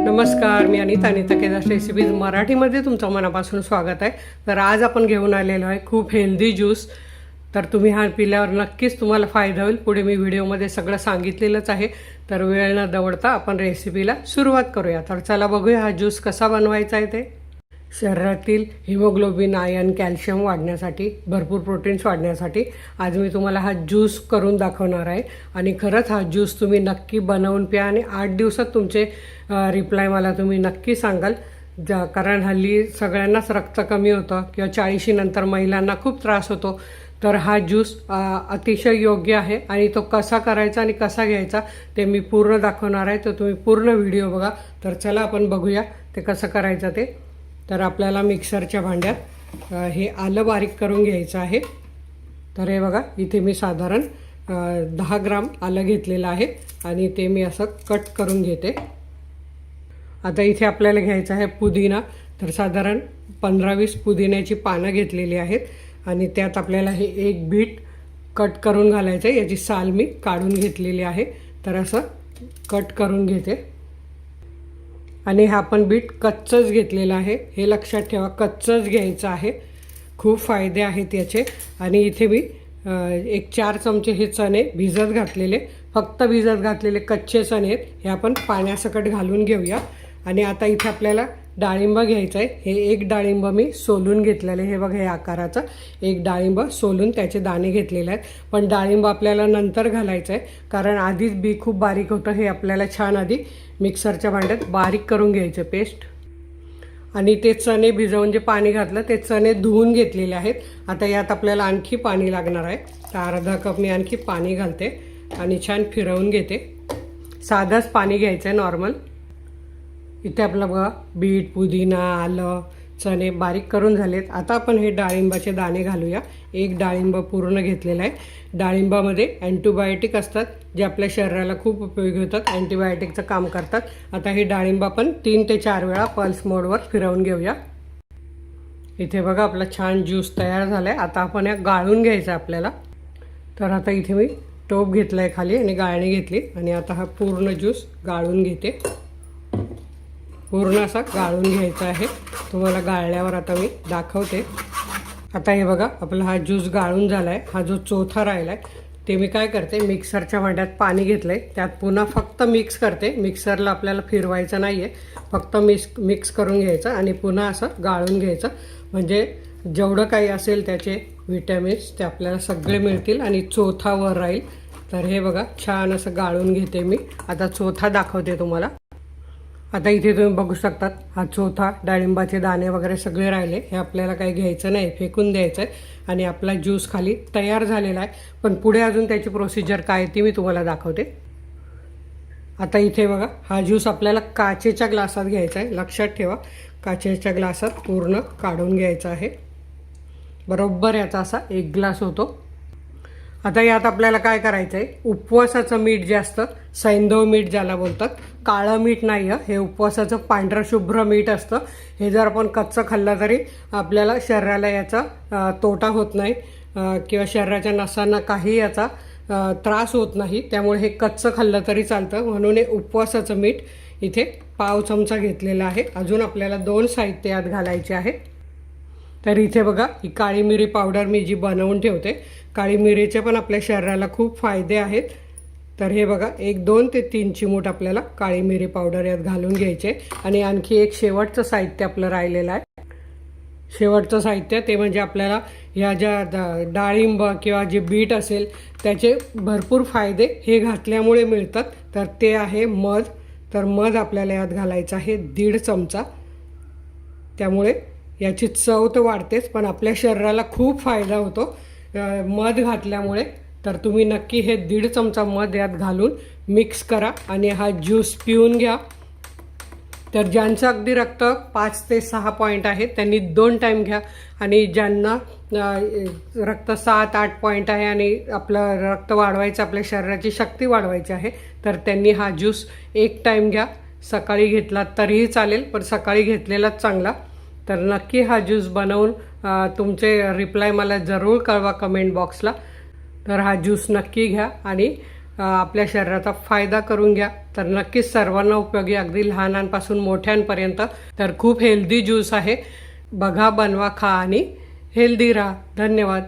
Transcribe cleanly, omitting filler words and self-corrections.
नमस्कार, मी अनिता केदार रेसिपीज मराठीमध्ये तुमचं मनापासून स्वागत आहे. तर आज आपण घेऊन आलेलो आहे खूप हेल्दी ज्यूस. तर तुम्ही हा पिल्यावर नक्कीच तुम्हाला फायदा होईल. पुढे मी व्हिडिओमध्ये सगळं सांगितलेलंच आहे. तर वेळ न दवडता आपण रेसिपीला सुरुवात करूया. तर चला बघूया हा ज्यूस कसा बनवायचा आहे ते. शरीरातील हिमोग्लोबिन, आयर्न, कॅल्शियम वाढण्यासाठी, भरपूर प्रोटीन्स वाढण्यासाठी आज मी तुम्हाला हा ज्यूस करून दाखवणार आहे. आणि खरंच हा ज्यूस तुम्ही नक्की बनवून प्या आणि 8 दिवसात तुमचे रिप्लाय मला तुम्ही नक्की सांगाल. कारण हल्ली सगळ्यांनाच रक्त कमी होतं किंवा 40 नंतर महिलांना खूप त्रास होतो. तर हा ज्यूस अतिशय योग्य आहे आणि तो कसा करायचा आणि कसा घ्यायचा ते मी पूर्ण दाखवणार आहे. तर तुम्ही पूर्ण व्हिडिओ बघा. तर चला आपण बघूया ते कसं करायचं ते. तर आपल्याला मिक्सरच्या भांड्यात हे आलं बारीक करून घ्यायचं आहे. तर हे बघा, इथे मी साधारण 10 ग्राम आलं घेतलेलं आहे आणि ते मी असं कट करून घेते. आता इथे आपल्याला घ्यायचं आहे पुदिना. तर साधारण 15-20 पुदिन्याची पानं घेतलेली आहेत आणि त्यात आपल्याला हे एक बीट कट करून घालायचं आहे. याची साल मी काढून घेतलेली आहे. तर असं कट करून घेते आणि हा आपण बीट कच्चंच घेतलेलं आहे. हे लक्षात ठेवा, कच्चंच घ्यायचं आहे. खूप फायदे आहेत याचे. आणि इथे मी 1-4 चमचे हे चणे भिजत घातलेले, फक्त भिजत घातलेले कच्चे चणे आहेत. हे आपण पाण्यासकट घालून घेऊया. आणि आता इथे आपल्याला डाळिंब घ्यायचं आहे. हे एक डाळिंब मी सोलून घेतलेले. हे बघा, हे आकाराचं एक डाळिंब सोलून त्याचे दाणे घेतलेले आहेत. पण डाळिंब आपल्याला नंतर घालायचं आहे कारण आधीच बी खूप बारीक होतं. हे आपल्याला छान आधी मिक्सरच्या भांड्यात बारीक करून घ्यायचं पेस्ट. आणि ते चणे भिजवून जे पाणी घातलं ते चणे धुवून घेतलेले आहेत. आता यात आपल्याला आणखी पाणी लागणार आहे. तर अर्धा कप मी आणखी पाणी घालते आणि छान फिरवून घेते. साधंच पाणी घ्यायचं आहे, नॉर्मल. इथे आपलं बघा, बीट, पुदिना, आलं, चणे बारीक करून झालेत. आता आपण हे डाळिंबाचे दाणे घालूया. एक डाळिंब पूर्ण घेतलेला आहे. डाळिंबामध्ये अँटीबायोटिक असतात जे आपल्या शरीराला खूप उपयोगी होतात, अँटीबायोटिकचं काम करतात. आता हे डाळिंब आपण 3 ते 4 वेळा पल्स मोडवर फिरवून घेऊया. इथे बघा, आपला छान ज्यूस तयार झाला आहे. आता आपण या गाळून घ्यायचं आपल्याला. तर आता इथे मी टोप घेतला आहे खाली आणि गाळणी घेतली आणि आता हा पूर्ण ज्यूस गाळून घेते. पूर्ण असा गाळून घ्यायचा आहे. तुम्हाला गाळल्यावर आता मी दाखवते. आता हे बघा, आपला हा ज्यूस गाळून झाला आहे. हा जो चौथा राहिला आहे ते मी काय करते, मिक्सरच्या भांड्यात पाणी घेतलं आहे, त्यात पुन्हा फक्त मिक्स करते. मिक्सरला आपल्याला फिरवायचं नाही आहे, फक्त मिक्स करून घ्यायचं आणि पुन्हा असं गाळून घ्यायचं. म्हणजे जेवढं काही असेल त्याचे विटॅमिन्स ते आपल्याला सगळे मिळतील आणि चौथा वर राहील. तर हे बघा, छान असं गाळून घेते मी. आता चौथा दाखवते तुम्हाला. आता इथे तुम्ही बघू शकतात, हा चौथा डाळिंबाचे दाणे वगैरे सगळे राहिले. हे आपल्याला काही घ्यायचं नाही, फेकून द्यायचं आहे. आणि आपला ज्यूस खाली तयार झालेला आहे. पण पुढे अजून त्याची प्रोसिजर काय ती मी तुम्हाला दाखवते. आता इथे बघा, हा ज्यूस आपल्याला काचेच्या ग्लासात घ्यायचा आहे. लक्षात ठेवा, काचेच्या ग्लासात पूर्ण काढून घ्यायचा आहे. बरोबर याचा असा 1 ग्लास होतो. आता यात आपल्याला काय करायचं आहे, उपवासाचं मीठ जे असतं, सैंधव मीठ ज्याला बोलतात, काळं मीठ नाही आहे हे, उपवासाचं पांढरं शुभ्र मीठ असतं. हे जर आपण कच्चं खाल्लं तरी आपल्याला शरीराला याचा तोटा होत नाही किंवा शरीराच्या नसांना काही याचा त्रास होत नाही. त्यामुळे हे कच्चं खाल्लं तरी चालतं. म्हणून हे उपवासाचं मीठ इथे पाव चमचा घेतलेलं आहे. अजून आपल्याला 2 साहित्य यात घालायचे आहे. तर इथे बघा, ही काळी मिरी पावडर मी जी बनवून ठेवते. काळी मिरीचे पण आपल्या शरीराला खूप फायदे आहेत. तर हे बघा, 1-2 ते 3 चिमूट आपल्याला काळी मिरी पावडर यात घालून घ्यायचे. आणि आणखी एक शेवटचं साहित्य आपलं राहिलेलं आहे. शेवटचं साहित्य ते म्हणजे आपल्याला ह्या ज्या डाळिंब किंवा जे बीट असेल त्याचे भरपूर फायदे हे घातल्यामुळे मिळतात. तर ते आहे मध. तर मध आपल्याला यात घालायचं आहे 1.5 चमचा. त्यामुळे याची चव तर वाढतेच, पण आपल्या शरीराला खूप फायदा होतो मध घातल्यामुळे. तर तुम्ही नक्की हे 1.5 चमचा मध यात घालून मिक्स करा आणि हा ज्यूस पिऊन घ्या. तर ज्यांचं अगदी रक्त 5 ते 6 पॉईंट आहे त्यांनी 2 टाईम घ्या. आणि ज्यांना रक्त 7-8 पॉईंट आहे आणि आपलं रक्त वाढवायचं, आपल्या शरीराची शक्ती वाढवायची आहे, तर त्यांनी हा ज्यूस 1 टाईम घ्या. सकाळी घेतला तरीही चालेल, पण सकाळी घेतलेलाच चांगला. तर नक्की हा ज्यूस बनवून तुमचे रिप्लाय मला जरूर कळवा कमेंट बॉक्सला. तर हा ज्यूस नक्की घ्या आणि आपल्या शरीराचा फायदा करून घ्या. तर नक्कीच सर्वांना उपयोगी, अगदी लहानांपासून मोठ्यांपर्यंत. तर खूप हेल्दी ज्यूस आहे. बघा, बनवा, खा आणि हेल्दी राहा. धन्यवाद.